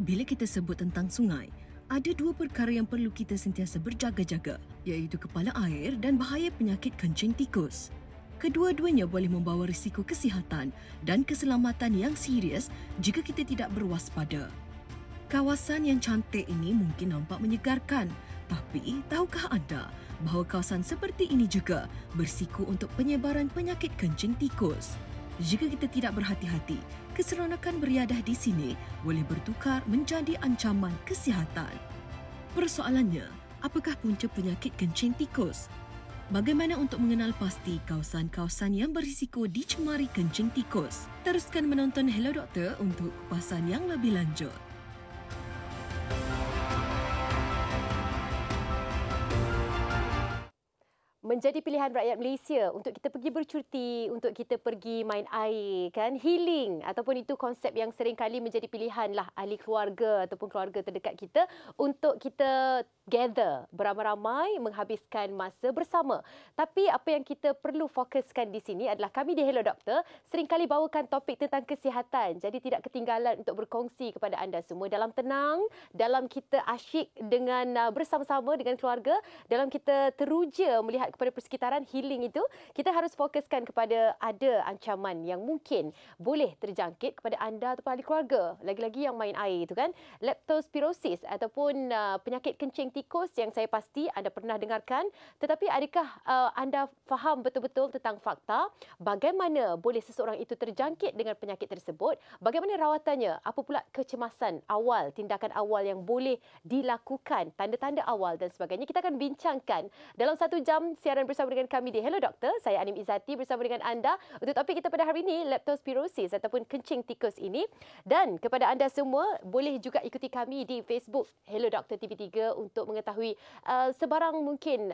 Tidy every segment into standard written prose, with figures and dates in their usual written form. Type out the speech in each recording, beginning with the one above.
Bila kita sebut tentang sungai, ada dua perkara yang perlu kita sentiasa berjaga-jaga, iaitu kepala air dan bahaya penyakit kencing tikus. Kedua-duanya boleh membawa risiko kesihatan dan keselamatan yang serius jika kita tidak berwaspada. Kawasan yang cantik ini mungkin nampak menyegarkan, tapi tahukah anda bahawa kawasan seperti ini juga berisiko untuk penyebaran penyakit kencing tikus? Jika kita tidak berhati-hati, keseronokan beriadah di sini boleh bertukar menjadi ancaman kesihatan. Persoalannya, apakah punca penyakit kencing tikus? Bagaimana untuk mengenal pasti kawasan-kawasan yang berisiko dicemari kencing tikus? Teruskan menonton Hello Doktor untuk kupasan yang lebih lanjut. Menjadi pilihan rakyat Malaysia untuk kita pergi bercuti, untuk kita pergi main air, kan, healing, ataupun itu konsep yang sering kali menjadi pilihan lah ahli keluarga ataupun keluarga terdekat kita untuk kita gather beramai-ramai menghabiskan masa bersama. Tapi apa yang kita perlu fokuskan di sini adalah kami di Hello Doktor seringkali bawakan topik tentang kesihatan. Jadi tidak ketinggalan untuk berkongsi kepada anda semua dalam tenang, dalam kita asyik dengan bersama-sama dengan keluarga, dalam kita teruja melihat kepada persekitaran healing itu, kita harus fokuskan kepada ada ancaman yang mungkin boleh terjangkit kepada anda atau ahli keluarga. Lagi-lagi yang main air itu kan, leptospirosis ataupun penyakit kencing tikus yang saya pasti anda pernah dengarkan. Tetapi adakah anda faham betul-betul tentang fakta bagaimana boleh seseorang itu terjangkit dengan penyakit tersebut? Bagaimana rawatannya? Apa pula kecemasan awal, tindakan awal yang boleh dilakukan, tanda-tanda awal dan sebagainya? Kita akan bincangkan dalam 1 jam siaran bersama dengan kami di Hello Doktor. Saya Anim Izzati bersama dengan anda untuk topik kita pada hari ini, leptospirosis ataupun kencing tikus ini. Dan kepada anda semua, boleh juga ikuti kami di Facebook Hello Doktor TV3 untuk mengetahui sebarang mungkin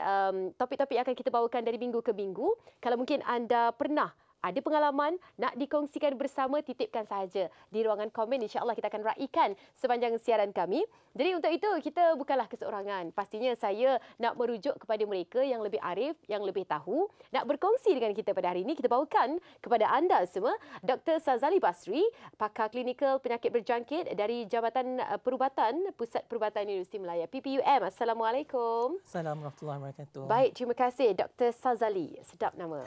topik-topik yang akan kita bawakan dari minggu ke minggu. Kalau mungkin anda pernah ada pengalaman nak dikongsikan bersama, titipkan sahaja di ruangan komen. InsyaAllah kita akan raikan sepanjang siaran kami. Jadi untuk itu, kita bukanlah keseorangan. Pastinya saya nak merujuk kepada mereka yang lebih arif, yang lebih tahu. Nak berkongsi dengan kita pada hari ini, kita bawakan kepada anda semua Dr. Sazali Basri, pakar klinikal penyakit berjangkit dari Jabatan Perubatan Pusat Perubatan Universiti Melaya, PPUM. Assalamualaikum. Assalamualaikum warahmatullahi wabarakatuh. Baik, terima kasih Dr. Sazali. Sedap nama.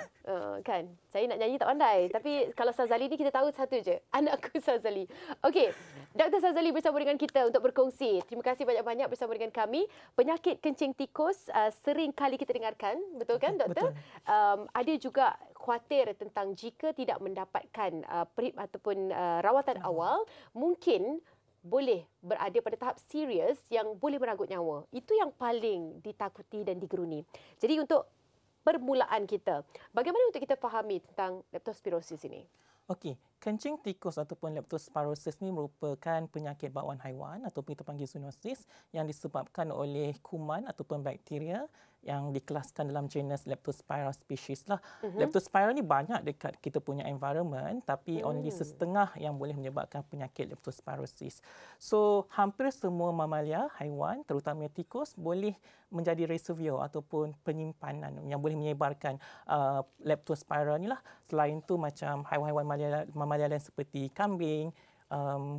Kan? Saya nak nyanyi tak pandai. Tapi kalau Sazali ni kita tahu satu je. Anakku Sazali. Okey, Dr. Sazali bersama dengan kita untuk berkongsi. Terima kasih banyak-banyak bersama dengan kami. Penyakit kencing tikus sering kali kita dengarkan. Betul kan, Doktor? Betul. Ada juga khawatir tentang jika tidak mendapatkan perib ataupun rawatan awal, mungkin boleh berada pada tahap serius yang boleh meranggut nyawa. Itu yang paling ditakuti dan digeruni. Jadi untuk permulaan kita, bagaimana untuk kita fahami tentang leptospirosis ini? Okey, kencing tikus ataupun leptospirosis ni merupakan penyakit bawaan haiwan ataupun kita panggil zoonosis yang disebabkan oleh kuman ataupun bakteria yang dikelaskan dalam genus Leptospira species lah. Leptospira ni banyak dekat kita punya environment, tapi only setengah yang boleh menyebabkan penyakit leptospirosis. So, hampir semua mamalia, haiwan, terutama tikus, boleh menjadi reservoir ataupun penyimpanan yang boleh menyebarkan Leptospira ni lah. Selain tu macam haiwan-haiwan mamalia lain seperti kambing,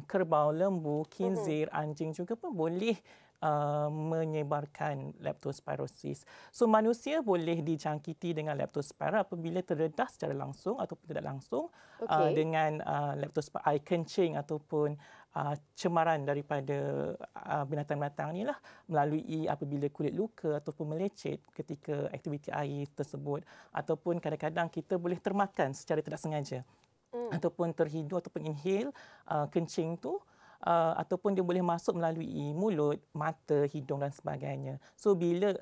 kerbau, lembu, khinzir, anjing juga pun boleh menyebarkan leptospirosis. So manusia boleh dijangkiti dengan leptospira apabila terdedah secara langsung ataupun tidak langsung dengan leptospira, air kencing ataupun cemaran daripada binatang-binatang ni lah, melalui apabila kulit luka ataupun melecet ketika aktiviti air tersebut, ataupun kadang-kadang kita boleh termakan secara tidak sengaja ataupun terhidu ataupun inhale kencing tu. Ataupun dia boleh masuk melalui mulut, mata, hidung dan sebagainya. So bila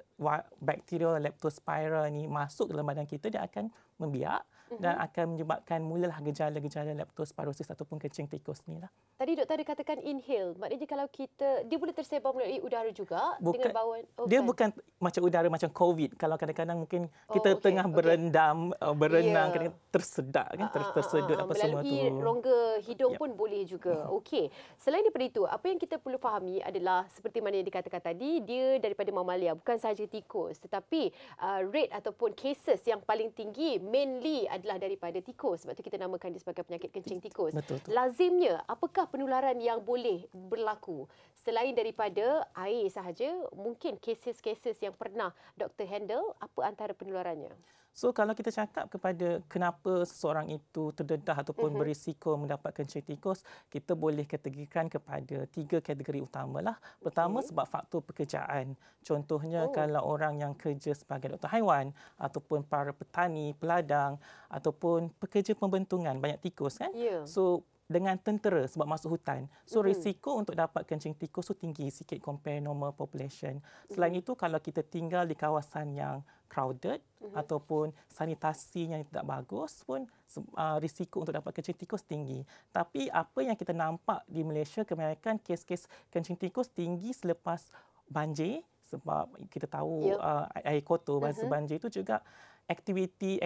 bakteria leptospira ni masuk dalam badan kita, dia akan membiak dan akan menyebabkan mulalah gejala-gejala leptospirosis ataupun kencing tikus ni lah. Tadi doktor ada katakan inhale. Maknanya kalau kita, dia boleh tersebar melalui udara juga dengan bauan. Dia bukan macam udara macam COVID. Kalau kadang-kadang mungkin kita tengah berenang, kadang tersedak kan, tersedut apa semua tu. Melalui rongga hidung pun boleh juga. Okey. Selain daripada itu, apa yang kita perlu fahami adalah seperti mana yang dikatakan tadi, dia daripada mamalia, bukan sahaja tikus, tetapi rate ataupun cases yang paling tinggi mainly adalah daripada tikus. Sebab tu kita namakan dia sebagai penyakit kencing tikus. Betul. Lazimnya, apakah penularan yang boleh berlaku selain daripada air sahaja? Mungkin kes-kes yang pernah doktor handle, apa antara penularannya? So kalau kita cakap kepada kenapa seseorang itu terdedah ataupun berisiko mendapat kencing tikus, kita boleh kategorikan kepada 3 kategori utamalah. Pertama sebab faktor pekerjaan. Contohnya kalau orang yang kerja sebagai doktor haiwan ataupun para petani, peladang ataupun pekerja pembentungan, banyak tikus kan. So dengan tentera sebab masuk hutan. So risiko untuk dapat kencing tikus tu tinggi sikit compare normal population. Selain itu kalau kita tinggal di kawasan yang crowded ataupun sanitasinya yang tidak bagus pun risiko untuk dapat kencing tikus tinggi. Tapi apa yang kita nampak di Malaysia kebanyakan kes-kes kencing tikus tinggi selepas banjir sebab kita tahu air kotor banjir itu juga aktiviti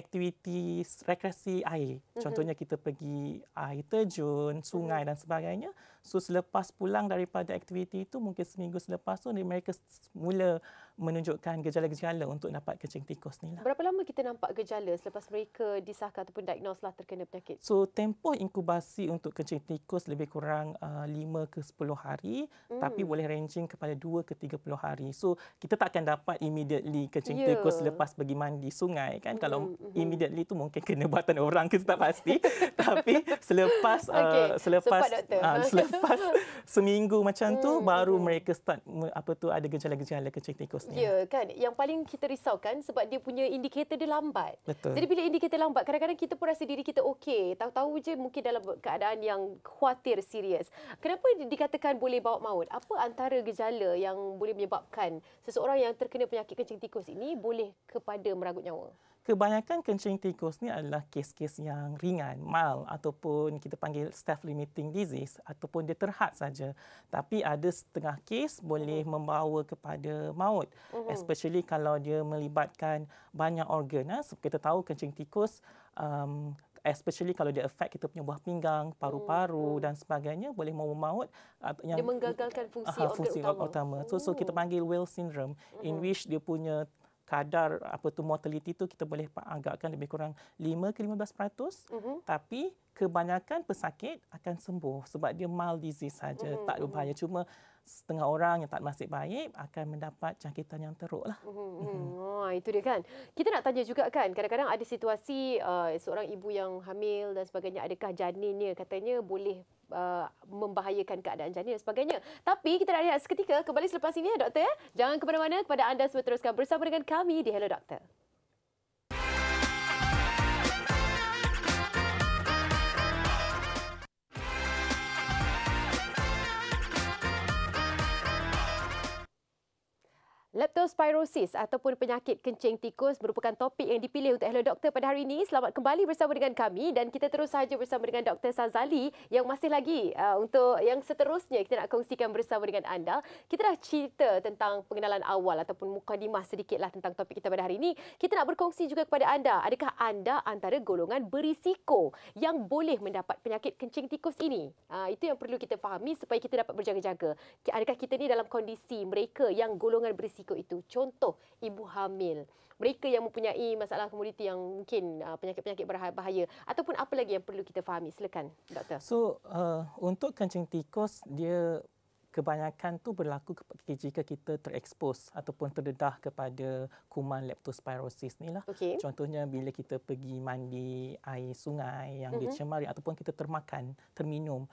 rekreasi air. Contohnya kita pergi air terjun, sungai dan sebagainya. So selepas pulang daripada aktiviti itu mungkin seminggu selepas tu mereka mula menunjukkan gejala-gejala untuk dapat kencing tikus ni lah. Berapa lama kita nampak gejala selepas mereka disahkan ataupun diagnos lah terkena penyakit? So tempoh inkubasi untuk kencing tikus lebih kurang 5 ke 10 hari tapi boleh ranging kepada 2 ke 30 hari. So kita tak akan dapat immediately kencing tikus selepas pergi mandi sungai kan. Kalau immediately tu mungkin kena buatan orang, kita tak pasti. Tapi selepas selepas seminggu macam tu baru mereka start ada gejala-gejala kencing tikus ni. Ya kan, yang paling kita risaukan sebab dia punya indikator dia lambat. Betul. Jadi bila indikator lambat, kadang-kadang kita pun rasa diri kita okey, tahu-tahu je mungkin dalam keadaan yang khawatir serius. Kenapa dikatakan boleh bawa maut? Apa antara gejala yang boleh menyebabkan seseorang yang terkena penyakit kencing tikus ini boleh kepada meragut nyawa? Kebanyakan kencing tikus ni adalah kes-kes yang ringan, mild ataupun kita panggil self-limiting disease ataupun dia terhad saja. Tapi ada setengah kes boleh membawa kepada maut. Especially kalau dia melibatkan banyak organ. Kita tahu kencing tikus especially kalau dia affect kita punya buah pinggang, paru-paru dan sebagainya boleh membawa maut. Dia menggagalkan fungsi organ utama. So kita panggil Whale syndrome in which dia punya kadar mortality tu kita boleh agakkan lebih kurang 5 ke 15%. Tapi kebanyakan pesakit akan sembuh sebab dia mild disease saja, tak berbahaya. Cuma setengah orang yang tak nasib baik akan mendapat jangkitan yang teruk lah. Itu dia kan. Kita nak tanya juga kan, kadang-kadang ada situasi seorang ibu yang hamil dan sebagainya, adakah janinnya katanya boleh membahayakan keadaan janin dan sebagainya. Tapi kita nak lihat seketika kembali selepas ini ya doktor. Jangan ke mana-mana, kepada anda semua teruskan bersama dengan kami di Hello Doktor. Leptospirosis ataupun penyakit kencing tikus merupakan topik yang dipilih untuk Hello Doktor pada hari ini. Selamat kembali bersama dengan kami dan kita terus sahaja bersama dengan Dr. Sazali yang masih lagi untuk yang seterusnya kita nak kongsikan bersama dengan anda. Kita dah cerita tentang pengenalan awal ataupun mukadimah sedikitlah tentang topik kita pada hari ini. Kita nak berkongsi juga kepada anda, adakah anda antara golongan berisiko yang boleh mendapat penyakit kencing tikus ini? Itu yang perlu kita fahami supaya kita dapat berjaga-jaga. Adakah kita ni dalam kondisi mereka yang golongan berisiko itu? Contoh, ibu hamil, mereka yang mempunyai masalah komoditi yang mungkin penyakit-penyakit berbahaya, ataupun apa lagi yang perlu kita fahami? Silakan, doktor. So, untuk kencing tikus, dia kebanyakan tu berlaku jika kita terekspos ataupun terdedah kepada kuman leptospirosis ni lah. Contohnya bila kita pergi mandi air sungai yang dicemari ataupun kita terminum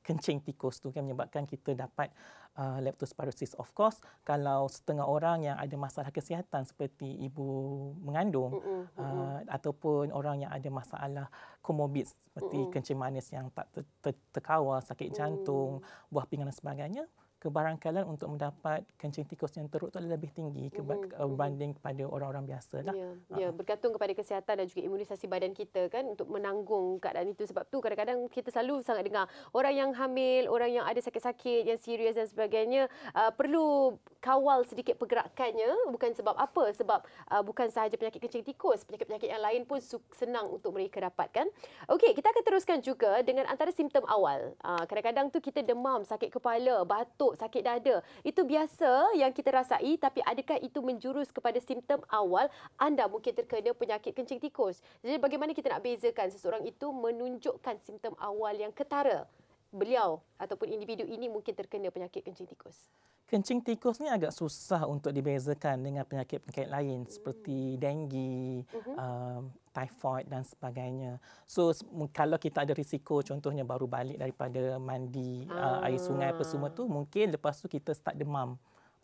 kencing tikus tu kan menyebabkan kita dapat leptospirosis. Of course, kalau setengah orang yang ada masalah kesihatan seperti ibu mengandung ataupun orang yang ada masalah komorbid seperti kencing manis yang tak terkawal, sakit jantung, buah pinggang dan sebagainya, kebarangkalan untuk mendapat kencing tikus yang teruk itu adalah lebih tinggi berbanding kepada orang-orang biasa lah. Ya, bergantung kepada kesihatan dan juga imunisasi badan kita kan untuk menanggung keadaan itu. Sebab tu kadang-kadang kita selalu sangat dengar orang yang hamil, orang yang ada sakit-sakit yang serius dan sebagainya perlu kawal sedikit pergerakannya, bukan sebab apa? Sebab bukan sahaja penyakit kencing tikus, penyakit-penyakit yang lain pun senang untuk mereka dapatkan. Okey, kita akan teruskan juga dengan antara simptom awal. Kadang-kadang tu kita demam, sakit kepala, batuk, sakit dada. Itu biasa yang kita rasai, tapi adakah itu menjurus kepada simptom awal anda mungkin terkena penyakit kencing tikus? Jadi bagaimana kita nak bezakan seseorang itu menunjukkan simptom awal yang ketara beliau ataupun individu ini mungkin terkena penyakit kencing tikus? Kencing tikus ni agak susah untuk dibezakan dengan penyakit-penyakit lain seperti denggi, typhoid dan sebagainya. So kalau kita ada risiko contohnya baru balik daripada mandi air sungai apa semua tu, mungkin lepas tu kita start demam.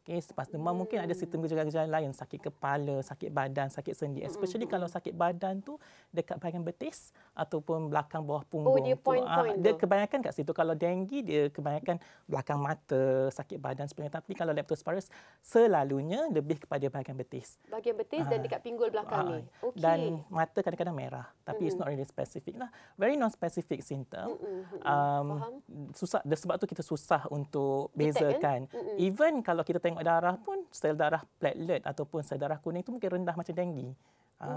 Okay, selepas demam mungkin ada simptom gejala-gejala lain, sakit kepala, sakit badan, sakit sendi. Especially kalau sakit badan tu dekat bahagian betis ataupun belakang bawah punggung. Dia point-point dia kebanyakan kat situ. Kalau denggi dia kebanyakan belakang mata, sakit badan sebagainya. Tapi kalau leptospirosis selalunya lebih kepada bahagian betis. Bahagian betis dan dekat pinggul belakang ni. Okay. Dan mata kadang-kadang merah. Tapi it's not really specific lah. Very non-specific symptom. Susah, sebab tu kita susah untuk bezakan. Even kalau kita tengok darah pun, sel darah platelet ataupun sel darah kuning itu mungkin rendah macam denggi.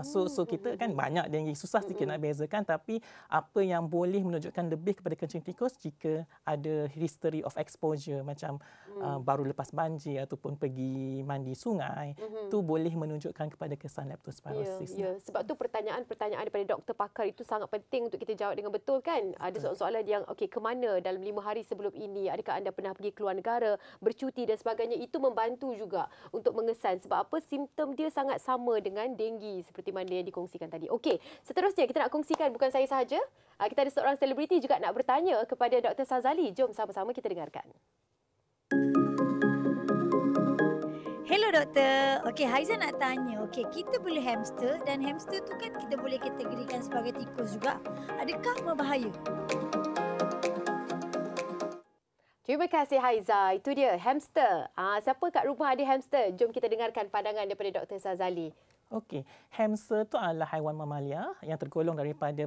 So kita kan banyak denggi, susah sikit nak bezakan, tapi apa yang boleh menunjukkan lebih kepada kencing tikus jika ada history of exposure macam baru lepas banjir ataupun pergi mandi sungai, tu boleh menunjukkan kepada kesan leptospirosis. Ya, sebab tu pertanyaan-pertanyaan daripada doktor pakar itu sangat penting untuk kita jawab dengan betul kan. Ada soalan-soalan yang okey, ke mana dalam 5 hari sebelum ini, adakah anda pernah pergi keluar negara, bercuti dan sebagainya, itu membantu juga untuk mengesan sebab apa simptom dia sangat sama dengan denggi seperti mana yang dikongsikan tadi. Okey, seterusnya kita nak kongsikan bukan saya sahaja. Kita ada seorang selebriti juga nak bertanya kepada Dr. Sazali. Jom sama-sama kita dengarkan. Hello doktor. Okey, Haiza nak tanya. Okey, kita beli hamster dan hamster tu kan kita boleh kategorikan sebagai tikus juga. Adakah berbahaya? Terima kasih Haiza. Itu dia hamster. Siapa kat rumah ada hamster? Jom kita dengarkan pandangan daripada Dr. Sazali. Okey, hamster tu adalah haiwan mamalia yang tergolong daripada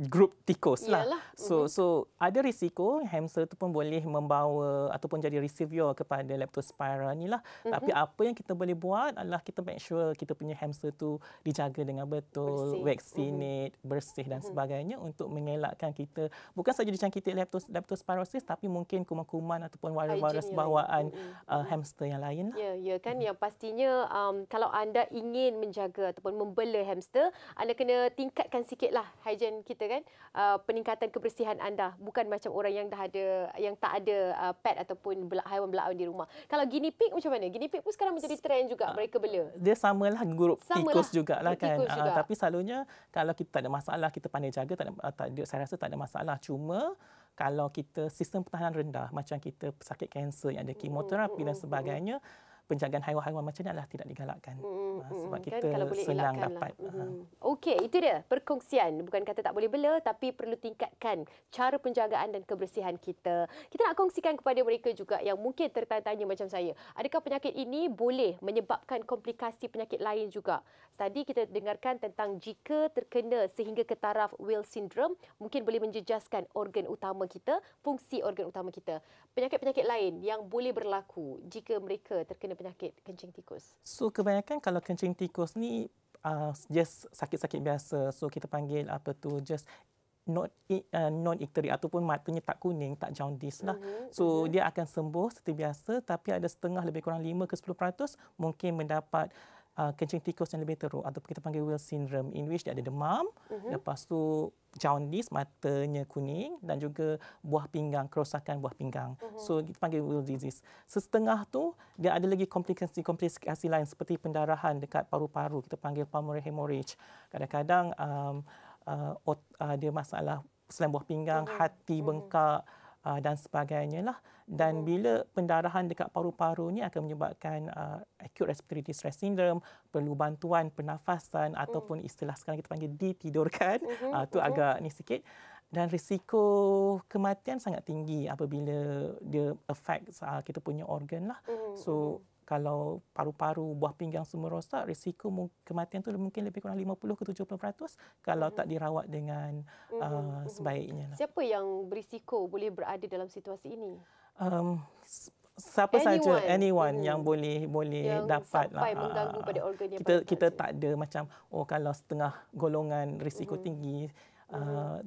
grup tikus lah. So ada risiko hamster tu pun boleh membawa ataupun jadi reservoir kepada leptospira ni lah. Tapi apa yang kita boleh buat adalah kita make sure kita punya hamster tu dijaga dengan betul, vaccinate, bersih dan sebagainya untuk mengelakkan kita bukan saja dijangkiti leptospirosis tapi mungkin kuman-kuman ataupun virus bawaan hamster yang lain lah. Ya kan, yang pastinya kalau anda ingin menjaga ataupun membela hamster, anda kena tingkatkan sikitlah hygiene kita kan, peningkatan kebersihan anda, bukan macam orang yang dah ada, yang tak ada pet ataupun haiwan belaun di rumah. Kalau guinea pig macam mana? Guinea pig pun sekarang menjadi trend juga mereka bela. Dia samalah grup tikus jugalah kan. Tapi selalunya kalau kita tak ada masalah, kita pandai jaga, tak ada, saya rasa tak ada masalah. Cuma kalau kita sistem pertahanan rendah, macam kita sakit kanser yang ada kemoterapi dan sebagainya, penjagaan haiwan-haiwan macam ni adalah tidak digalakkan. Sebab kita kan, senang dapat. Okey, itu dia perkongsian. Bukan kata tak boleh bela, tapi perlu tingkatkan cara penjagaan dan kebersihan kita. Kita nak kongsikan kepada mereka juga yang mungkin tertanya-tanya macam saya. Adakah penyakit ini boleh menyebabkan komplikasi penyakit lain juga? Tadi kita dengarkan tentang jika terkena sehingga ke taraf Wheel syndrome, mungkin boleh menjejaskan organ utama kita, fungsi organ utama kita. Penyakit-penyakit lain yang boleh berlaku jika mereka terkena penyakit kencing tikus. So kebanyakan kalau kencing tikus ni just sakit-sakit biasa. So kita panggil apa tu, just non-icteria ataupun matanya tak kuning, tak jaundice lah. So dia akan sembuh seperti biasa, tapi ada setengah lebih kurang 5 ke 10% mungkin mendapat kencing tikus yang lebih teruk ataupun kita panggil Wheel syndrome, in which dia ada demam, lepas tu jaundice, matanya kuning dan juga buah pinggang, kerosakan buah pinggang. So kita panggil Wheel disease. Setengah tu dia ada lagi komplikasi lain seperti pendarahan dekat paru-paru, kita panggil pulmonary hemorrhage. Kadang-kadang dia masalah selain buah pinggang, hati bengkak dan sebagainya lah. Dan bila pendarahan dekat paru-paru ni akan menyebabkan acute respiratory distress syndrome, perlu bantuan pernafasan ataupun istilah sekarang kita panggil ditidurkan, tu agak ni sikit. Dan risiko kematian sangat tinggi apabila dia affect kita punya organ lah. So kalau paru-paru, buah pinggang semua rosak, risiko kematian tu mungkin lebih kurang 50 ke 70% kalau tak dirawat dengan sebaiknya lah. Siapa yang berisiko boleh berada dalam situasi ini? Siapa saja, anyone yang boleh yang dapat sampai lah. mengganggu pada organ yang kita tak ada macam kalau setengah golongan risiko tinggi,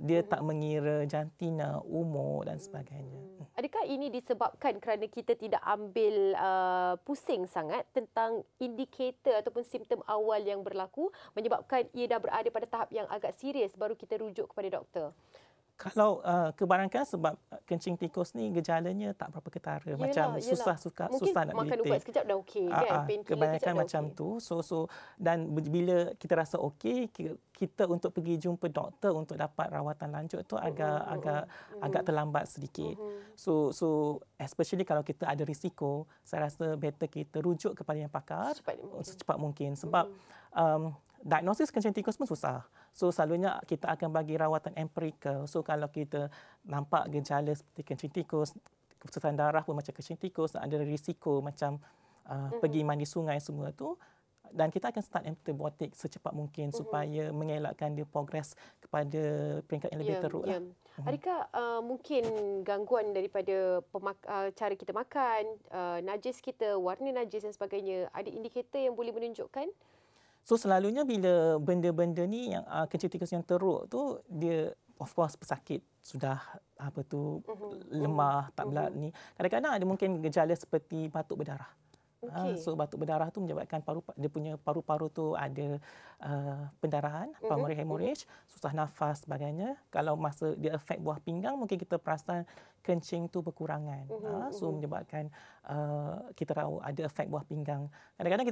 dia tak mengira jantina, umur dan sebagainya. Adakah ini disebabkan kerana kita tidak ambil pusing sangat tentang indikator ataupun simptom awal yang berlaku menyebabkan ia dah berada pada tahap yang agak serius baru kita rujuk kepada doktor? Kalau kebanyakan sebab kencing tikus ni gejalanya tak berapa ketara. Macam susah nak makan didik. ubat sekejap dah okey kan. Kebanyakan macam tu. So dan bila kita rasa okey, kita untuk pergi jumpa doktor untuk dapat rawatan lanjut tu agak terlambat sedikit. So especially kalau kita ada risiko, saya rasa better kita rujuk kepada yang pakar secepat mungkin. Sebab diagnosis kencing tikus pun susah. So selalunya kita akan bagi rawatan empirical. So kalau kita nampak gejala seperti kencing tikus, keputusan darah pun macam kencing tikus, ada risiko macam pergi mandi sungai semua tu, dan kita akan start antibiotik secepat mungkin supaya mengelakkan dia progres kepada peringkat yang lebih teruk lah. Adakah mungkin gangguan daripada cara kita makan, najis kita, warna najis dan sebagainya, ada indikator yang boleh menunjukkan? So selalunya bila benda-benda ni yang kencing tikus yang teruk tu, dia of course pesakit, sudah lemah, tak ni. Kadang-kadang ada mungkin gejala seperti batuk berdarah. So batuk berdarah tu menyebabkan dia punya paru-paru tu ada pendarahan, pulmonary hemorrhage, susah nafas sebagainya. Kalau masa dia affect buah pinggang, mungkin kita perasan kencing tu berkurangan. So menyebabkan kita tahu ada efek buah pinggang. Kadang-kadang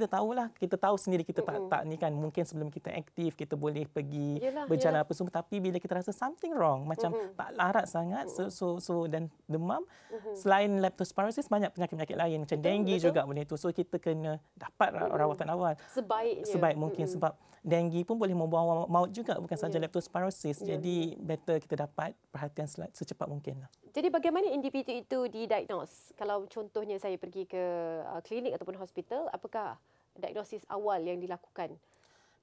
kita tahu sendiri kita tak ni kan, mungkin sebelum kita aktif kita boleh pergi berjalan apa semua, tapi bila kita rasa something wrong, macam tak larat sangat, so dan demam, selain leptospirosis banyak penyakit-penyakit lain macam dengue juga boleh tu. So kita kena dapat rawatan awal sebaik mungkin, sebab dengue pun boleh membawa maut juga, bukan saja leptospirosis. Jadi better kita dapat perhatian secepat mungkin lah. Jadi bagaimana individu itu didiagnose? Kalau contohnya saya pergi ke klinik ataupun hospital, apakah diagnosis awal yang dilakukan?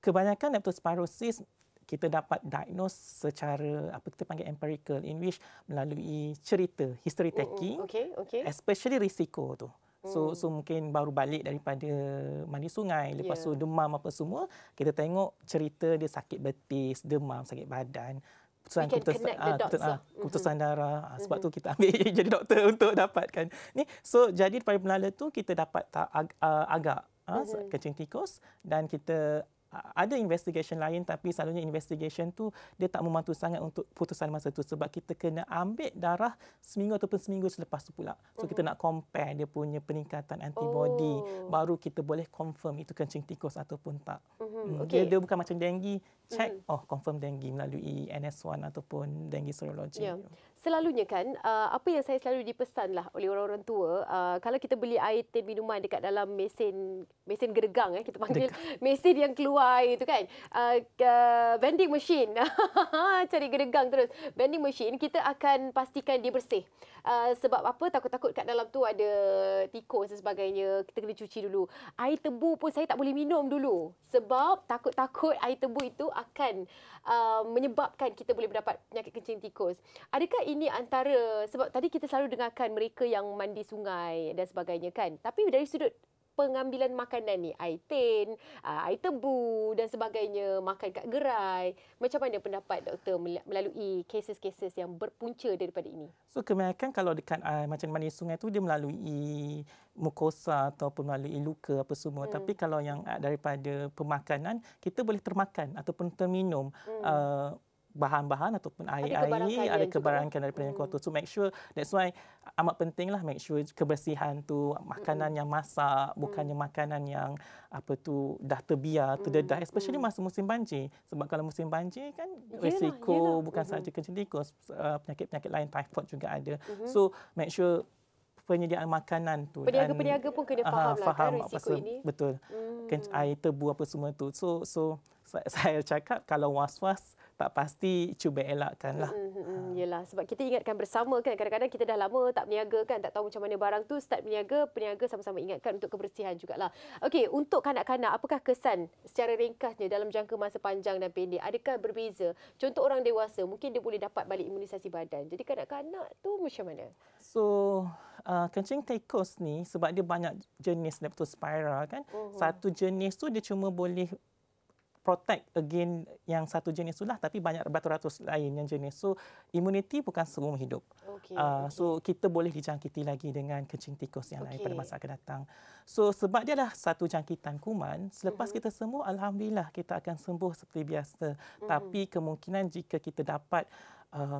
Kebanyakan leptospirosis kita dapat diagnose secara kita panggil empirical, in which melalui cerita, history taking, especially risiko tu. So mungkin baru balik daripada mandi sungai, lepas tu demam apa semua, kita tengok cerita dia sakit betis, demam, sakit badan, keputusan darah. Sebab tu kita ambil jadi doktor untuk dapatkan ni. So jadi daripada penala tu kita dapat agak kencing tikus, dan kita ada investigation lain, tapi selalunya investigation tu dia tak membantu sangat untuk putusan masa tu, sebab kita kena ambil darah seminggu ataupun seminggu selepas tu pula. So kita nak compare dia punya peningkatan antibody, baru kita boleh confirm itu kencing tikus ataupun tak. Dia bukan macam dengue, check confirm dengue melalui NS1 ataupun dengue serology. Selalunya kan, apa yang saya selalu dipesanlah oleh orang-orang tua, kalau kita beli air tin minuman dekat dalam mesin geregang, kita panggil mesin yang keluar itu kan, vending machine, cari geregang terus, vending machine, kita akan pastikan dia bersih. Sebab apa? Takut-takut kat dalam tu ada tikus dan sebagainya, kita kena cuci dulu. Air tebu pun saya tak boleh minum dulu, sebab takut-takut air tebu itu akan menyebabkan kita boleh mendapat penyakit kencing tikus. Adakah ini antara, sebab tadi kita selalu dengarkan mereka yang mandi sungai dan sebagainya kan, tapi dari sudut pengambilan makanan ni, air tin, air tebu dan sebagainya, makan kat gerai, macam mana pendapat doktor melalui kes-kes yang berpunca daripada ini? So kebanyakan kalau dekat macam mandi sungai tu dia melalui mukosa ataupun melalui luka apa semua. Tapi kalau yang daripada pemakanan, kita boleh termakan ataupun terminum bahan-bahan ataupun air-air, ada kebarangkaian daripada yang kotor. So make sure, that's why amat pentinglah make sure kebersihan tu, makanan yang masak, bukannya makanan yang dah terbiar, terdedah, especially masa musim banjir. Sebab kalau musim banjir kan risiko bukan sahaja kencing tikus, penyakit-penyakit lain, typhoid juga ada. So make sure penyediaan makanan tu, peniaga-peniaga pun kena faham risiko ini. Betul. Air tebu apa semua tu. So saya cakap kalau was-was tak pasti cuba elakkan lah. Yelah, sebab kita ingatkan bersama kan, kadang-kadang kita dah lama tak berniaga kan, tak tahu macam mana barang tu, start berniaga, peniaga sama-sama ingatkan untuk kebersihan jugalah. Okey, untuk kanak-kanak, apakah kesan secara ringkasnya dalam jangka masa panjang dan pendek? Adakah berbeza? Contoh orang dewasa, mungkin dia boleh dapat balik imunisasi badan. Jadi kanak-kanak tu macam mana? So, kencing tikus ni sebab dia banyak jenis Leptospira kan. Satu jenis tu dia cuma boleh protect again yang satu jenis tu lah, tapi banyak beratus-ratus lain yang jenis. So, immunity bukan seumur hidup. So, kita boleh dijangkiti lagi dengan kencing tikus yang lain pada masa akan datang. So, sebab dia adalah satu jangkitan kuman, selepas kita sembuh, Alhamdulillah kita akan sembuh seperti biasa. Tapi kemungkinan jika kita dapat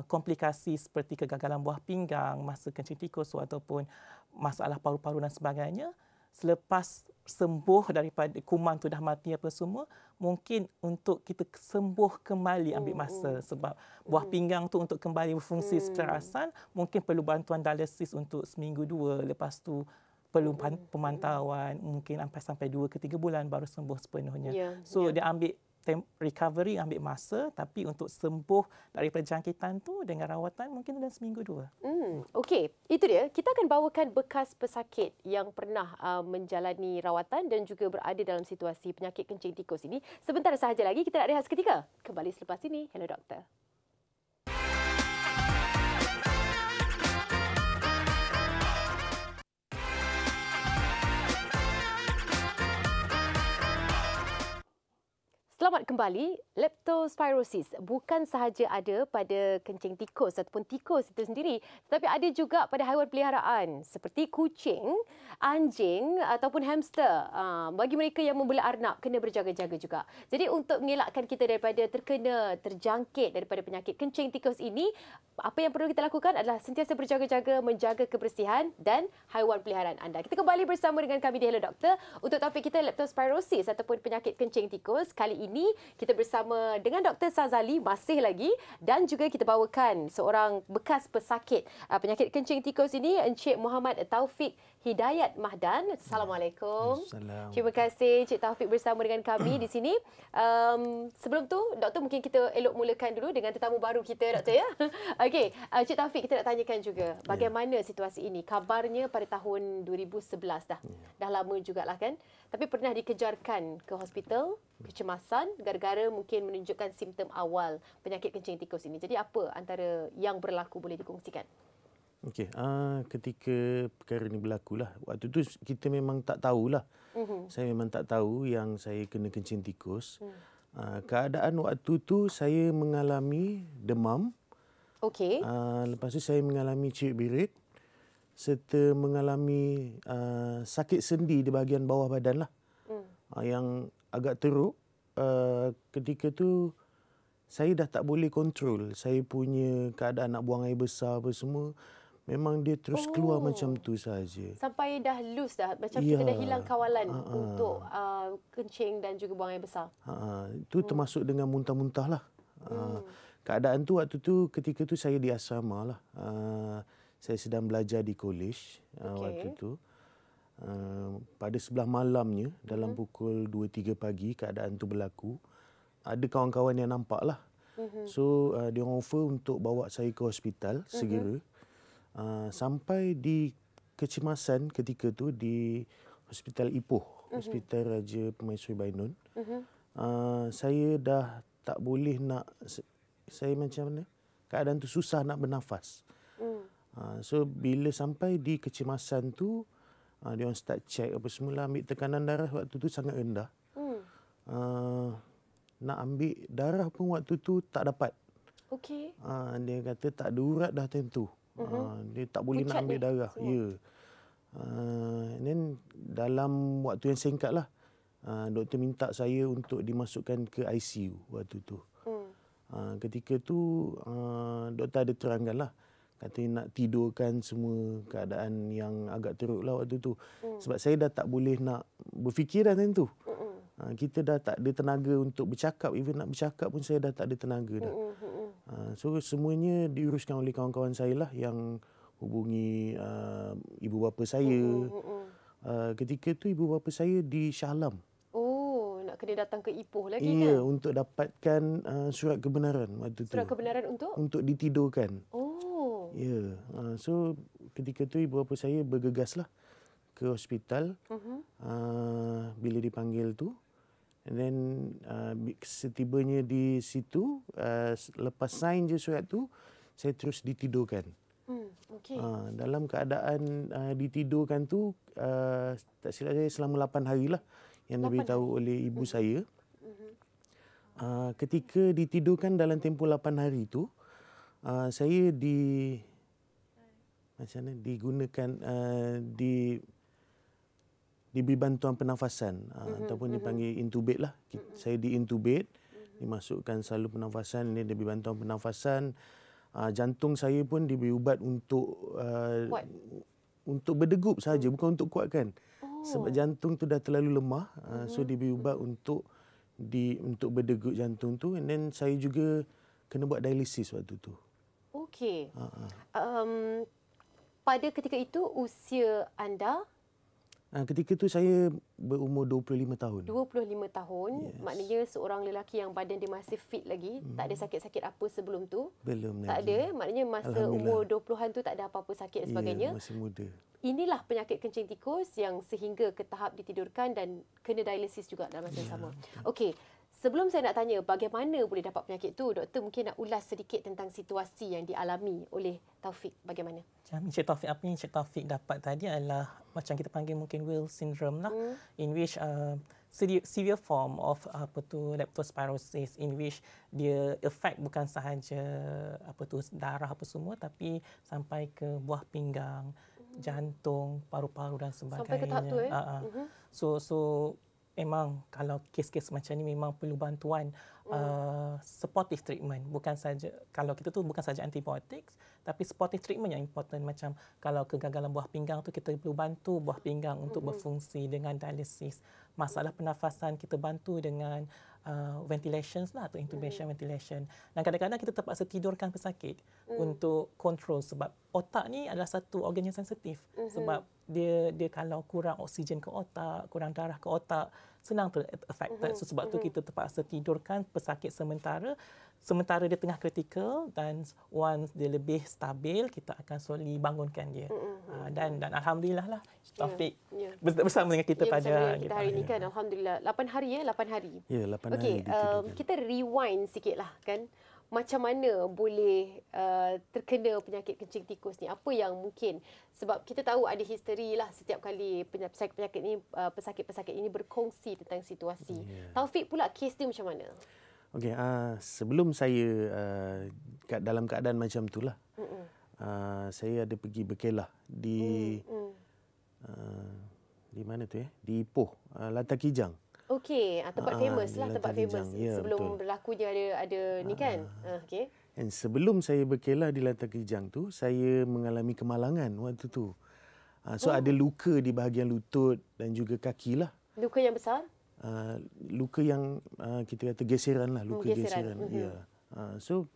komplikasi seperti kegagalan buah pinggang masa kencing tikus ataupun masalah paru-paru dan sebagainya, selepas sembuh daripada kuman tu dah mati apa semua, mungkin untuk kita sembuh kembali ambil masa sebab buah pinggang tu untuk kembali berfungsi secara asal mungkin perlu bantuan dialisis untuk seminggu 2, lepas tu perlu pemantauan mungkin sampai 2 ke 3 bulan baru sembuh sepenuhnya. Dia ambil recovery, ambil masa, tapi untuk sembuh daripada jangkitan tu dengan rawatan mungkin dalam seminggu 2. Okey, itu dia. Kita akan bawakan bekas pesakit yang pernah menjalani rawatan dan juga berada dalam situasi penyakit kencing tikus ini. Sebentar sahaja lagi kita nak rehat seketika. Kembali selepas ini. Hello Doktor. Selamat kembali. Leptospirosis bukan sahaja ada pada kencing tikus ataupun tikus itu sendiri, tetapi ada juga pada haiwan peliharaan seperti kucing, anjing ataupun hamster. Bagi mereka yang membela arnab, kena berjaga-jaga juga. Jadi untuk mengelakkan kita daripada terjangkit daripada penyakit kencing tikus ini, apa yang perlu kita lakukan adalah sentiasa berjaga-jaga, menjaga kebersihan dan haiwan peliharaan anda. Kita kembali bersama dengan kami di Hello Doktor untuk topik kita leptospirosis ataupun penyakit kencing tikus. Kali ini kita bersama dengan Dr. Sazali masih lagi dan juga kita bawakan seorang bekas pesakit penyakit kencing tikus ini, Encik Muhammad Taufik Hidayat Mahdan. Assalamualaikum. Terima kasih Encik Taufik bersama dengan kami di sini. Sebelum tu, Doktor mungkin kita elok mulakan dulu dengan tetamu baru kita, Doktor ya. Okey, Encik Taufik kita nak tanyakan juga bagaimana situasi ini. Kabarnya pada tahun 2011 dah. Dah lama jugalah kan. Tapi pernah dikejarkan ke hospital, kecemasan gara-gara mungkin menunjukkan simptom awal penyakit kencing tikus ini. Jadi apa antara yang berlaku boleh dikongsikan? Okey, ketika perkara ini berlaku lah. Waktu tu kita memang tak tahulah. Saya memang tak tahu yang saya kena kencing tikus. Keadaan waktu tu saya mengalami demam. Okey. Lepas tu saya mengalami ciut birit serta mengalami sakit sendi di bahagian bawah badan lah. Yang agak teruk. Ketika tu saya dah tak boleh kontrol. Saya punya keadaan nak buang air besar apa semua. Memang dia terus keluar macam tu saja. Sampai dah loose dah. Macam kita dah hilang kawalan untuk kencing dan juga buang air besar. Itu termasuk dengan muntah-muntah lah. Keadaan tu waktu tu ketika tu saya di asrama lah. Saya sedang belajar di kolej waktu tu. Pada sebelah malamnya dalam pukul 2-3 pagi keadaan tu berlaku. Ada kawan-kawan yang nampak lah. So dia orang offer untuk bawa saya ke hospital segera. Sampai di kecemasan ketika tu di Hospital Ipoh, Hospital Raja Permaisuri Bainun. Saya dah tak boleh nak, saya macam mana? Keadaan tu susah nak bernafas. So bila sampai di kecemasan tu, dia orang start check apa semula, ambil tekanan darah waktu tu sangat rendah. Nak ambil darah pun waktu tu tak dapat. Okey. Dia kata tak ada urat dah time tu. Dia tak boleh nak ambil darah. Ya. And then dalam waktu yang singkat lah, doktor minta saya untuk dimasukkan ke ICU waktu tu. Ketika tu doktor ada terangkan lah. Katanya nak tidurkan semua keadaan yang agak teruk lah waktu tu. Sebab saya dah tak boleh nak berfikir dah time tu. Kita dah tak ada tenaga untuk bercakap. Even nak bercakap pun saya dah tak ada tenaga dah. So semuanya diuruskan oleh kawan-kawan saya lah yang hubungi ibu bapa saya. Ketika tu ibu bapa saya di Shah Alam. Nak nak kena datang ke Ipoh lagi Ya, kan? untuk dapatkan surat kebenaran waktu tu. Surat kebenaran untuk? Untuk ditidurkan. Oh. Ya. So ketika tu ibu bapa saya bergegaslah ke hospital. Bila dipanggil tu. And then setibanya di situ, lepas sign je surat tu, saya terus ditidurkan. Okay. Dalam keadaan ditidurkan tu, tak silap saya selama 8 hari lah yang diberitahu oleh ibu saya. Ketika ditidurkan dalam tempoh 8 hari tu, saya digunakan diberi bantuan pernafasan ataupun dipanggil intubate lah. Saya di-intubate, dimasukkan salur pernafasan, ini diberi bantuan pernafasan. Jantung saya pun diberi ubat untuk berdegup saja, bukan untuk kuatkan. Sebab jantung tu dah terlalu lemah, so diberi ubat untuk berdegup jantung tu. And then saya juga kena buat dialisis waktu tu. Okey. Pada ketika itu usia anda? Ketika tu saya berumur 25 tahun. 25 tahun. Yes. Maknanya seorang lelaki yang badan dia masih fit lagi. Tak ada sakit-sakit apa sebelum tu? Belum lagi. Tak ada. Maknanya masa umur 20-an tu tak ada apa-apa sakit dan sebagainya. Masih muda. Inilah penyakit kencing tikus yang sehingga ke tahap ditidurkan dan kena dialisis juga dalam masa yang sama. Okey. Sebelum saya nak tanya bagaimana boleh dapat penyakit tu, doktor mungkin nak ulas sedikit tentang situasi yang dialami oleh Taufik. Bagaimana? Encik Taufik, apa yang Encik Taufik dapat tadi adalah macam kita panggil mungkin Will syndrome lah, in which severe form of leptospirosis, in which dia effect bukan sahaja darah apa semua, tapi sampai ke buah pinggang, jantung, paru-paru dan sebagainya. Sampai ke tahap tu So memang kalau kes-kes macam ni memang perlu bantuan supportive treatment. Bukan saja kalau kita tu bukan saja antibiotics, tapi supportive treatment yang important. Macam kalau kegagalan buah pinggang tu kita perlu bantu buah pinggang untuk berfungsi dengan dialisis. Masalah pernafasan kita bantu dengan ventilation lah, atau intubation ventilation. Dan kadang-kadang kita terpaksa tidurkan pesakit untuk kontrol, sebab otak ni adalah satu organ yang sensitif. Sebab dia kalau kurang oksigen ke otak, kurang darah ke otak, senang affected. So, sebab tu kita terpaksa tidurkan pesakit sementara dia tengah kritikal, dan once dia lebih stabil kita akan slowly bangunkan dia. Dan alhamdulillah lah Taufik bersama dengan kita pada kita hari ini kan. Alhamdulillah. 8 hari 8 hari. Ya, 8 hari. Okey, kita rewind sikitlah kan. Macam mana boleh terkena penyakit kencing tikus ni? Apa yang mungkin, sebab kita tahu ada history lah setiap kali penyakit ini, pesakit-pesakit ini berkongsi tentang situasi. Taufik pula kes dia macam mana? Okey, sebelum saya dalam keadaan macam itulah, saya ada pergi berkelah di mana tu di Ipoh, Lantai Kijang. Okey, tempat famous lah, tempat famous. Ya, sebelum berlakunya ada ni kan. Okey. Dan sebelum saya berkelah di Lantai Kijang tu, saya mengalami kemalangan waktu tu. So ada luka di bahagian lutut dan juga kaki lah. Luka yang besar? Luka yang kita kata geseran lah, luka geseran. Ya. So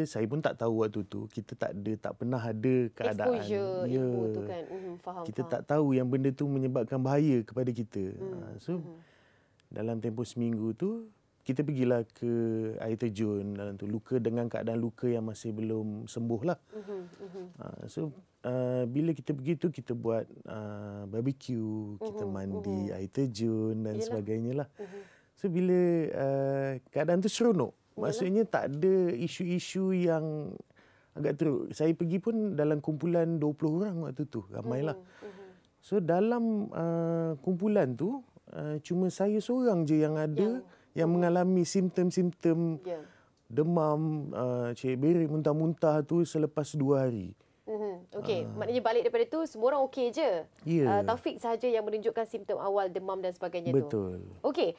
saya pun tak tahu waktu tu, kita tak pernah ada keadaan exposure ilmu tu kan. Faham. Kita tak tahu yang benda tu menyebabkan bahaya kepada kita. So dalam tempoh seminggu tu kita pergilah ke air terjun dalam tu, dengan keadaan luka yang masih belum sembuh lah. So bila kita pergi tu kita buat barbecue, kita mandi air terjun dan sebagainya lah. So bila keadaan tu seronok, maksudnya tak ada isu-isu yang agak teruk. Saya pergi pun dalam kumpulan 20 orang waktu tu, ramailah. So dalam kumpulan tu cuma saya seorang je yang ada yang mengalami simptom-simptom demam, cek berik, muntah-muntah tu selepas 2 hari. Okey, maknanya balik daripada tu semua orang okey je. Taufik sahaja yang menunjukkan simptom awal demam dan sebagainya. Betul. Tu. Okey,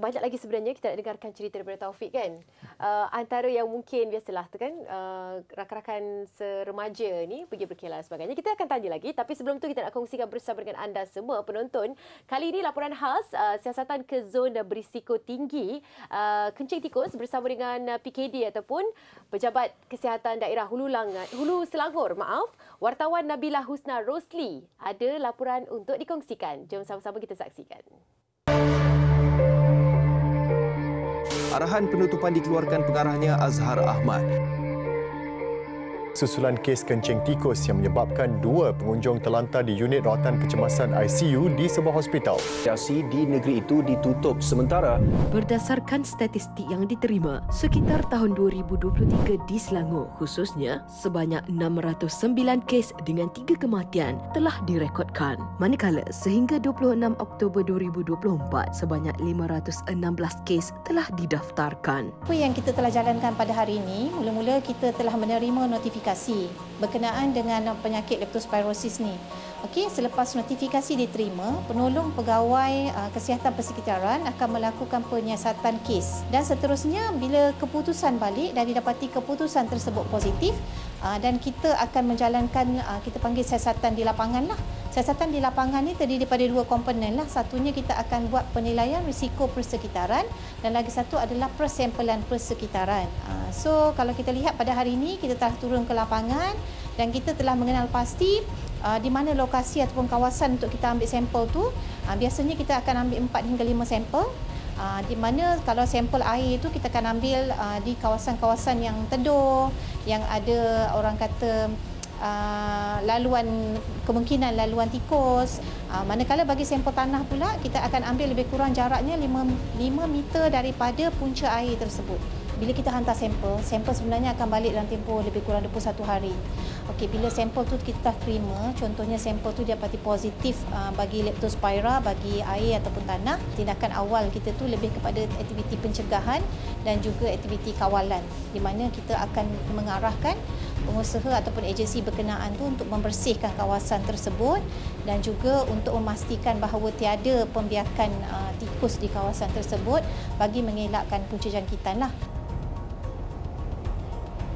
banyak lagi sebenarnya kita nak dengarkan cerita daripada Taufik kan. Antara yang mungkin biasalah tu kan, rakan-rakan seremaja ni pergi berkelah dan sebagainya. Kita akan tanya lagi, tapi sebelum tu kita nak kongsikan bersama dengan anda semua penonton. Kali ini laporan khas siasatan ke zon berisiko tinggi kencing tikus bersama dengan PKD ataupun Pejabat Kesihatan Daerah Hulu Selangor. Wartawan Nabila Husna Rosli ada laporan untuk dikongsikan. Jom sama-sama kita saksikan. Arahan penutupan dikeluarkan pengarahnya Azhar Ahmad. Susulan kes kencing tikus yang menyebabkan 2 pengunjung terlantar di unit rawatan kecemasan ICU di sebuah hospital. Situasi di negeri itu ditutup sementara. Berdasarkan statistik yang diterima, sekitar tahun 2023 di Selangor khususnya, sebanyak 609 kes dengan 3 kematian telah direkodkan. Manakala sehingga 26 Oktober 2024, sebanyak 516 kes telah didaftarkan. Apa yang kita telah jalankan pada hari ini, mula-mula kita telah menerima notifikasi berkenaan dengan penyakit leptospirosis ni. Okey, selepas notifikasi diterima, penolong pegawai kesihatan persekitaran akan melakukan penyiasatan kes. Dan seterusnya, bila keputusan balik dan didapati keputusan tersebut positif, dan kita akan menjalankan, kita panggil siasatan di lapangan lah. Siasatan di lapangan ni terdiri daripada 2 komponen lah. Satunya kita akan buat penilaian risiko persekitaran dan lagi satu adalah persempelan persekitaran. So kalau kita lihat pada hari ini kita telah turun ke lapangan dan kita telah mengenal pasti di mana lokasi ataupun kawasan untuk kita ambil sampel tu. Biasanya kita akan ambil 4 hingga 5 sampel. Di mana kalau sampel air itu kita akan ambil di kawasan-kawasan yang teduh, yang ada orang kata kemungkinan laluan tikus. Manakala bagi sampel tanah pula kita akan ambil lebih kurang jaraknya 5 meter daripada punca air tersebut. Bila kita hantar sampel sebenarnya akan balik dalam tempoh lebih kurang 21 hari. Okey, bila sampel tu kita terima, contohnya sampel tu dapati positif bagi leptospira, bagi air ataupun tanah, tindakan awal kita tu lebih kepada aktiviti pencegahan dan juga aktiviti kawalan, di mana kita akan mengarahkan pengusaha ataupun agensi berkenaan tu untuk membersihkan kawasan tersebut dan juga untuk memastikan bahawa tiada pembiakan tikus di kawasan tersebut bagi mengelakkan punca jangkitan lah.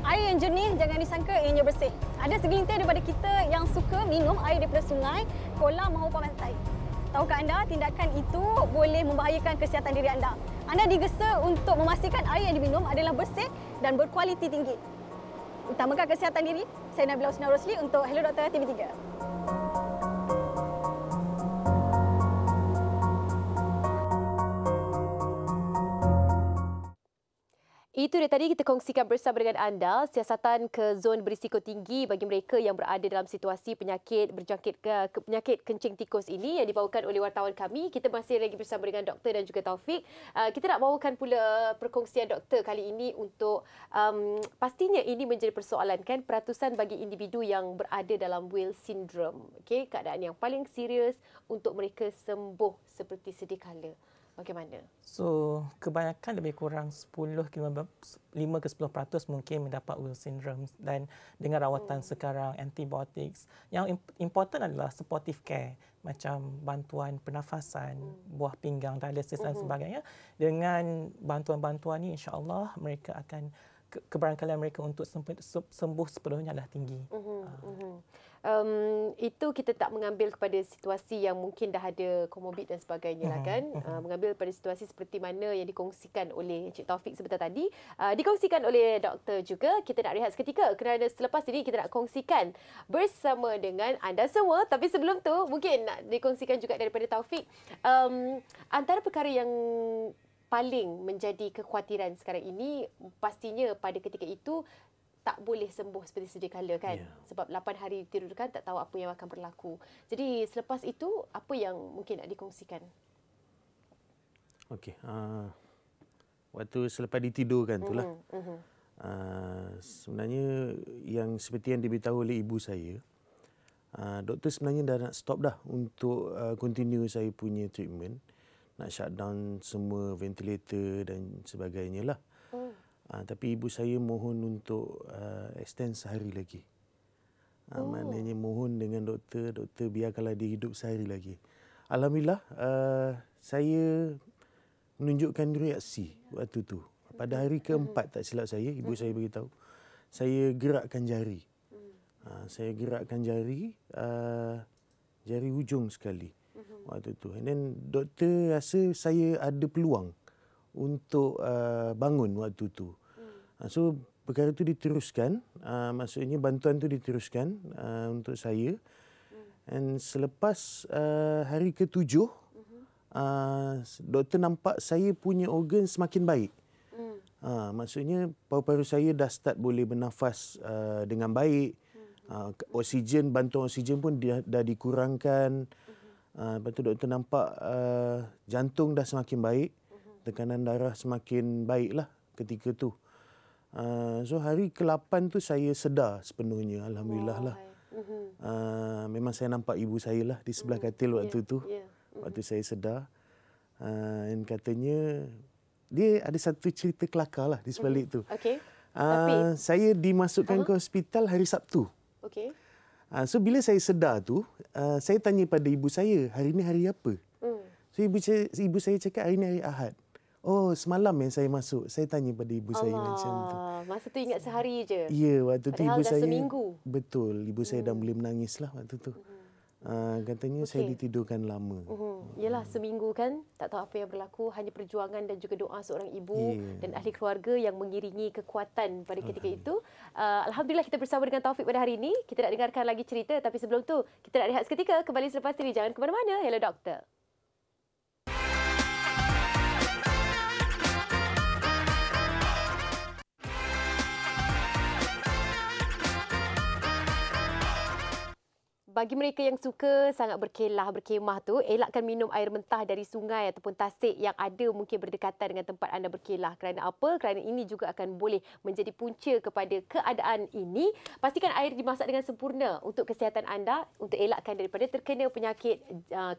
Air yang jernih jangan disangka ianya bersih. Ada segelintir daripada kita yang suka minum air daripada sungai, kolam maupun pantai. Tahukah anda tindakan itu boleh membahayakan kesihatan diri anda? Anda digesa untuk memastikan air yang diminum adalah bersih dan berkualiti tinggi. Utamakan kesihatan diri. Saya Nabila Husna Rosli untuk Hello Doktor TV3. Itu dia tadi kita kongsikan bersama dengan anda siasatan ke zon berisiko tinggi bagi mereka yang berada dalam situasi penyakit berjangkit penyakit kencing tikus ini yang dibawakan oleh wartawan kami. Kita masih lagi bersama dengan doktor dan juga Taufik. Kita nak bawakan pula perkongsian doktor kali ini untuk pastinya ini menjadi persoalan kan, peratusan bagi individu yang berada dalam Wales syndrome. Okey, keadaan yang paling serius untuk mereka sembuh seperti sedia kala. Bagaimana? So, kebanyakan lebih kurang 5 ke 10% mungkin mendapat Wales syndrome dan dengan rawatan sekarang antibiotics. Yang important adalah supportive care macam bantuan pernafasan, buah pinggang, dialysis dan sebagainya. Dengan bantuan-bantuan ini insya-Allah mereka akan kebarangkalian mereka untuk sembuh sepenuhnya adalah tinggi. Itu kita tak mengambil kepada situasi yang mungkin dah ada komorbid dan sebagainya lah kan. Mengambil pada situasi seperti mana yang dikongsikan oleh Encik Taufik sebentar tadi. Dikongsikan oleh doktor juga. Kita nak rehat seketika kerana selepas ini kita nak kongsikan bersama dengan anda semua. Tapi sebelum tu mungkin nak dikongsikan juga daripada Taufik. Antara perkara yang paling menjadi kekhawatiran sekarang ini pastinya pada ketika itu tak boleh sembuh seperti sedia kala kan. Sebab 8 hari ditidurkan tak tahu apa yang akan berlaku. Jadi selepas itu apa yang mungkin nak dikongsikan? Okey, waktu selepas ditidurkan itulah. Sebenarnya yang seperti yang diberitahu oleh ibu saya, doktor sebenarnya dah nak stop dah untuk continue saya punya treatment. Nak shutdown semua ventilator dan sebagainya lah. Tapi ibu saya mohon untuk extend sehari lagi. Maknanya mohon dengan doktor biarkanlah dia hidup sehari lagi. Alhamdulillah, saya menunjukkan reaksi waktu tu. Pada hari keempat tak silap saya, ibu saya beritahu, saya gerakkan jari. Saya gerakkan jari hujung sekali waktu tu. And then doktor rasa saya ada peluang untuk bangun waktu tu. So perkara tu diteruskan, maksudnya bantuan tu diteruskan untuk saya. And selepas hari ke-7, doktor nampak saya punya organ semakin baik. Maksudnya paru-paru saya dah start boleh bernafas dengan baik. Oksigen, bantuan oksigen pun dah dikurangkan. Lepas tu doktor nampak jantung dah semakin baik. Tekanan darah semakin baiklah ketika tu. So hari ke-8 tu saya sedar sepenuhnya. Alhamdulillah lah. Memang saya nampak ibu saya lah di sebelah katil waktu tu. Waktu saya sedar. Dan katanya dia ada satu cerita kelakar lah di sebalik tu. Saya dimasukkan ke hospital hari Sabtu. So bila saya sedar tu, saya tanya pada ibu saya, hari ni hari apa? So ibu saya cakap hari ni hari Ahad. Oh, semalam yang saya masuk. Saya tanya pada ibu saya macam tu. Masa tu ingat sehari je. Ya, waktu tu ibu saya seminggu. Betul, ibu saya dah boleh menangis lah waktu tu. Katanya saya ditidurkan lama. Yalah, seminggu kan, tak tahu apa yang berlaku, hanya perjuangan dan juga doa seorang ibu dan ahli keluarga yang mengiringi kekuatan pada ketika itu. Alhamdulillah kita bersama dengan Taufik pada hari ini. Kita nak dengarkan lagi cerita, tapi sebelum tu kita nak rehat seketika. Kembali selepas ini, jangan ke mana-mana. Hello Doktor. Bagi mereka yang suka sangat berkemah tu, elakkan minum air mentah dari sungai ataupun tasik yang ada mungkin berdekatan dengan tempat anda berkelah. Kerana apa? Kerana ini juga akan boleh menjadi punca kepada keadaan ini. Pastikan air dimasak dengan sempurna untuk kesihatan anda, untuk elakkan daripada terkena penyakit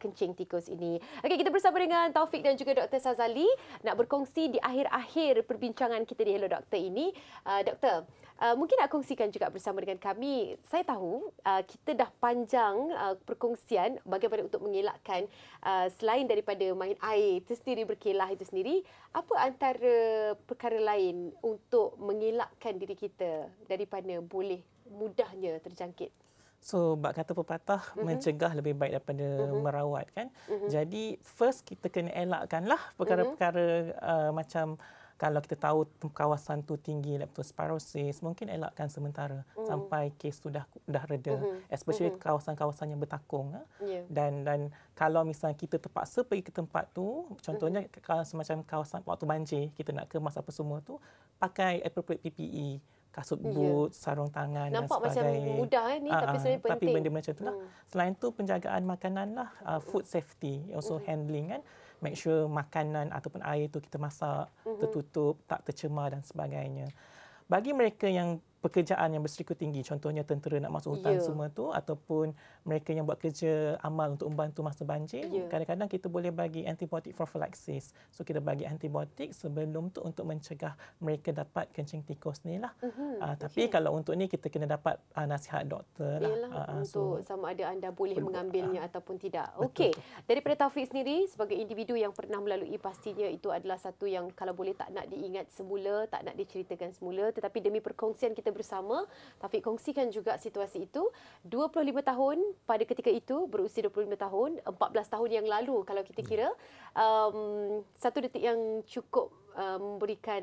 kencing tikus ini. Okey, kita bersama dengan Taufik dan juga Dr. Sazali nak berkongsi di akhir-akhir perbincangan kita di Hello Doktor ini. Doktor, mungkin nak kongsikan juga bersama dengan kami. Saya tahu kita dah panjang perkongsian bagaimana untuk mengelakkan selain daripada main air tersendiri, berkelah itu sendiri, apa antara perkara lain untuk mengelakkan diri kita daripada boleh mudahnya terjangkit? So, bak kata pepatah, mencegah lebih baik daripada merawat kan. Jadi, first kita kena elakkanlah perkara-perkara macam kalau kita tahu kawasan tu tinggi leptospirosis, mungkin elakkan sementara sampai kes tu dah reda, especially kawasan-kawasan yang bertakung. Dan kalau misalnya kita terpaksa pergi ke tempat tu, contohnya kalau semacam kawasan waktu banjir, kita nak kemas apa semua tu, pakai appropriate PPE, kasut boot, sarung tangan nampak dan sebagainya. Macam mudah ni, tapi sebenarnya penting. Tapi benda macam itulah. Selain tu penjagaan makanan lah, food safety, also handling kan. Make sure makanan ataupun air tu kita masak tertutup, tak tercemar dan sebagainya. Bagi mereka yang pekerjaan yang berisiko tinggi, contohnya tentera nak masuk hutan semua tu, ataupun mereka yang buat kerja amal untuk membantu masa banjir, kadang-kadang kita boleh bagi antibiotik prophylaxis. So kita bagi antibiotik sebelum tu untuk mencegah mereka dapat kencing tikus ni lah. Tapi kalau untuk ni kita kena dapat nasihat doktor lah. Untuk sama ada anda boleh mengambilnya ataupun tidak. Okey, daripada Taufik sendiri sebagai individu yang pernah melalui, pastinya itu adalah satu yang kalau boleh tak nak diingat semula, tak nak diceritakan semula, tetapi demi perkongsian kita bersama, Taufik kongsikan juga situasi itu. 25 tahun pada ketika itu, berusia 25 tahun, 14 tahun yang lalu kalau kita kira, satu detik yang cukup memberikan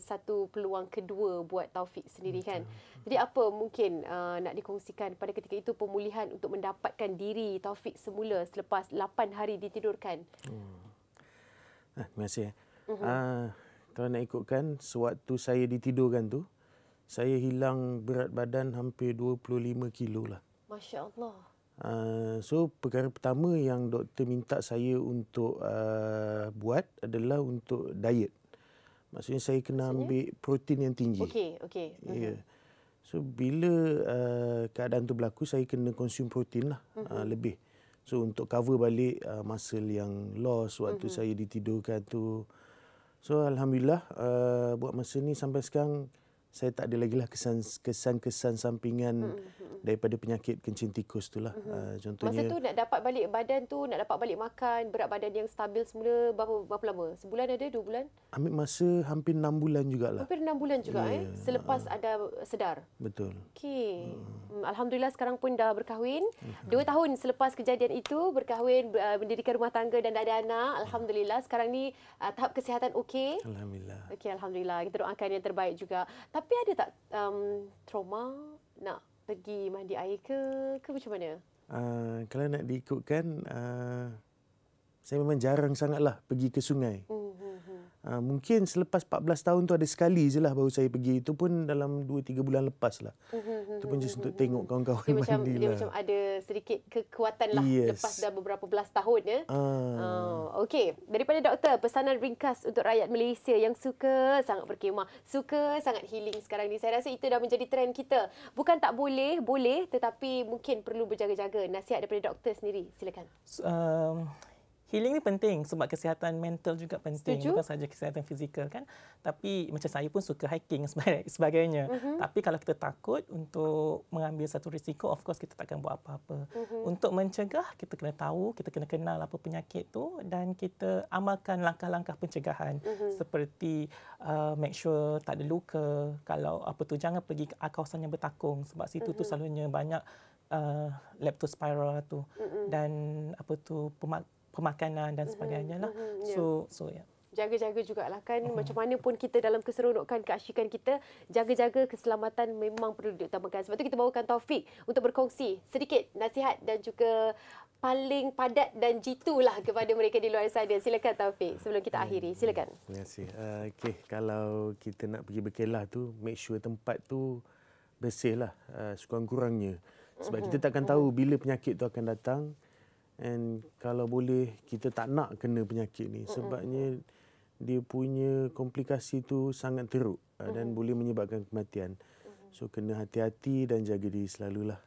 satu peluang kedua buat Taufik sendiri kan. Jadi apa mungkin nak dikongsikan pada ketika itu pemulihan untuk mendapatkan diri Taufik semula selepas 8 hari ditidurkan? Terima kasih. Kalau nak ikutkan, sewaktu saya ditidurkan tu, saya hilang berat badan hampir 25 kilo lah. Masya Allah. So, perkara pertama yang doktor minta saya untuk buat adalah untuk diet. Maksudnya saya kena ambil protein yang tinggi. Okey. Ya. So, bila keadaan tu berlaku, saya kena konsum protein lah lebih. So, untuk cover balik muscle yang loss waktu saya ditidurkan tu. So, Alhamdulillah, buat masa ni sampai sekarang, saya tak ada lagi lah kesan-kesan sampingan daripada penyakit kencing tikus tu lah. Contohnya, masa tu nak dapat balik badan tu, nak dapat balik makan, berat badan yang stabil semula, berapa lama? Sebulan ada? 2 bulan? Ambil masa hampir 6 bulan jugalah. Hampir 6 bulan juga selepas anda sedar? Betul. Okey. Alhamdulillah sekarang pun dah berkahwin. 2 tahun selepas kejadian itu, berkahwin, mendirikan rumah tangga dan ada anak. Alhamdulillah. Sekarang ni tahap kesihatan okey? Alhamdulillah. Okey, Alhamdulillah. Kita doakan yang terbaik juga. Tapi ada tak trauma nak pergi mandi air ke macam mana? Kalau nak diikutkan, saya memang jarang sangatlah pergi ke sungai. Mungkin selepas 14 tahun tu ada sekali je lah baru saya pergi. Itu pun dalam 2-3 bulan lepas lah. Itu pun just untuk tengok kawan-kawan mandi dia lah. macam ada sedikit kekuatan lah lepas dah beberapa belas tahun ya. Okey, daripada doktor, pesanan ringkas untuk rakyat Malaysia yang suka sangat berkhemah, suka sangat healing sekarang ni. Saya rasa itu dah menjadi trend kita. Bukan tak boleh, boleh, tetapi mungkin perlu berjaga-jaga. Nasihat daripada doktor sendiri, silakan. Healing ni penting sebab kesihatan mental juga penting. Setuju? Bukan sahaja kesihatan fizikal kan. Tapi macam saya pun suka hiking sebagainya. Tapi kalau kita takut untuk mengambil satu risiko, of course kita takkan buat apa-apa. Untuk mencegah, kita kena tahu, kita kena kenal apa penyakit tu dan kita amalkan langkah-langkah pencegahan. Seperti make sure tak ada luka. Kalau apa tu, jangan pergi ke kawasan yang bertakung sebab situ tu selalunya banyak leptospira tu. Dan apa tu, pemakanan dan sebagainya lah. So yeah. Jaga-jaga jugalah kan. Macam mana pun kita dalam keseronokan, keasyikan kita, jaga-jaga keselamatan memang perlu diutamakan. Sebab tu kita bawakan Taufik untuk berkongsi sedikit nasihat dan juga paling padat dan jitulah kepada mereka di luar sana. Silakan Taufik sebelum kita akhiri. Silakan. Terima kasih. Okey, kalau kita nak pergi berkelah tu, make sure tempat tu bersih lah sekurang-kurangnya. Sebab kita takkan tahu bila penyakit tu akan datang. And kalau boleh kita tak nak kena penyakit ni sebabnya dia punya komplikasi tu sangat teruk dan boleh menyebabkan kematian. So kena hati-hati dan jaga diri selalulah.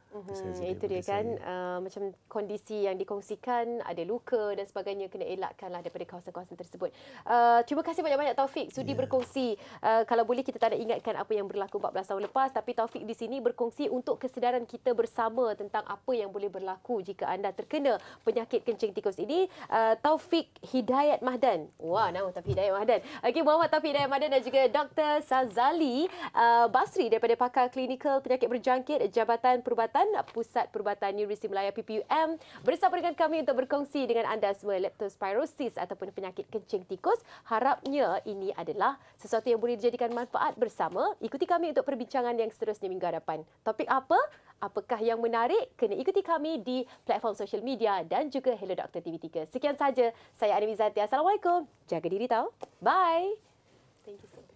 Itu dia kan, macam kondisi yang dikongsikan, ada luka dan sebagainya, kena elakkanlah daripada kawasan-kawasan tersebut. Terima kasih banyak-banyak Taufik sudi berkongsi. Kalau boleh kita tak ada ingatkan apa yang berlaku 14 tahun lepas, tapi Taufik di sini berkongsi untuk kesedaran kita bersama tentang apa yang boleh berlaku jika anda terkena penyakit kencing tikus ini. Taufik Hidayat Mahdan. Wah, nama Taufik Hidayat Mahdan. Okey, Muhammad Taufik Hidayat Mahdan dan juga Dr. Sazali Basri daripada Pakar Klinikal Penyakit Berjangkit Jabatan Perubatan Pusat Perubatan Universiti Melaya PPUM bersama dengan kami untuk berkongsi dengan anda semua leptospirosis ataupun penyakit kencing tikus. Harapnya ini adalah sesuatu yang boleh dijadikan manfaat bersama. Ikuti kami untuk perbincangan yang seterusnya minggu hadapan. Topik apa? Apakah yang menarik? Kena ikuti kami di platform sosial media dan juga Hello Doktor TV3. Sekian saja. Saya Animi Zati. Assalamualaikum. Jaga diri tau. Bye. Thank you so much.